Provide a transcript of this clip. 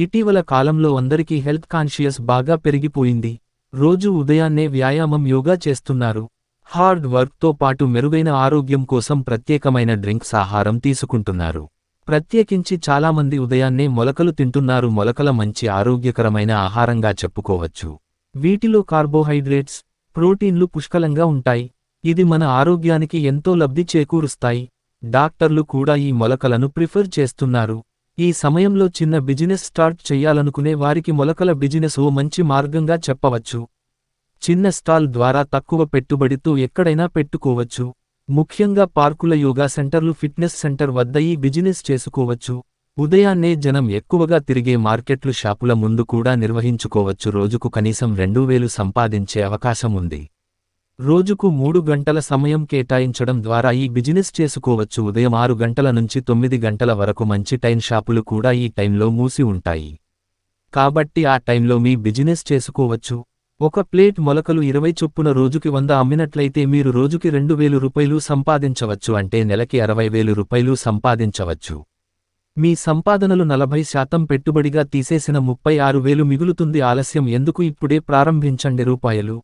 ఇటీవల కాలంలో అందరికీ హెల్త్ కాన్షియస్ బాగా పెరిగిపోయింది. రోజు ఉదయాన్నే వ్యాయామం యోగా చేస్తున్నారు. హార్డ్ వర్క్తో పాటు మెరుగైన ఆరోగ్యం కోసం ప్రత్యేకమైన డ్రింక్స్ ఆహారం తీసుకుంటున్నారు. ప్రత్యేకించి చాలామంది ఉదయాన్నే మొలకలు తింటున్నారు. మొలకల మంచి ఆరోగ్యకరమైన ఆహారంగా చెప్పుకోవచ్చు. వీటిలో కార్బోహైడ్రేట్స్, ప్రోటీన్లు పుష్కలంగా ఉంటాయి. ఇది మన ఆరోగ్యానికి ఎంతో లబ్ధి చేకూరుస్తాయి. డాక్టర్లు కూడా ఈ మొలకలను ప్రిఫర్ చేస్తున్నారు. ఈ సమయంలో చిన్న బిజినెస్ స్టార్ట్ చెయ్యాలనుకునే వారికి మొలకల బిజినెస్ ఓ మంచి మార్గంగా చెప్పవచ్చు. చిన్న స్టాల్ ద్వారా తక్కువ పెట్టుబడితో ఎక్కడైనా పెట్టుకోవచ్చు. ముఖ్యంగా పార్కుల, యోగా సెంటర్లు, ఫిట్నెస్ సెంటర్ వద్ద ఈ బిజినెస్ చేసుకోవచ్చు. ఉదయాన్నే జనం ఎక్కువగా తిరిగే మార్కెట్లు, షాపుల ముందు కూడా నిర్వహించుకోవచ్చు. రోజుకు కనీసం 2000 సంపాదించే అవకాశం ఉంది. రోజుకు 3 గంటల సమయం కేటాయించడం ద్వారా ఈ బిజినెస్ చేసుకోవచ్చు. ఉదయం 6 గంటల నుంచి 9 గంటల వరకు మంచి టైం. షాపులు కూడా ఈ టైంలో మూసి ఉంటాయి. కాబట్టి ఆ టైంలో మీ బిజినెస్ చేసుకోవచ్చు. ఒక ప్లేట్ మొలకలు 20 చొప్పున రోజుకి 100 అమ్మినట్లయితే మీరు రోజుకి 2000 రూపాయలు సంపాదించవచ్చు. అంటే నెలకి 60,000 రూపాయలు సంపాదించవచ్చు. మీ సంపాదనలు 40% పెట్టుబడిగా తీసేసిన 36,000 మిగులుతుంది. ఆలస్యం ఎందుకు? ఇప్పుడే ప్రారంభించండి. రూపాయలు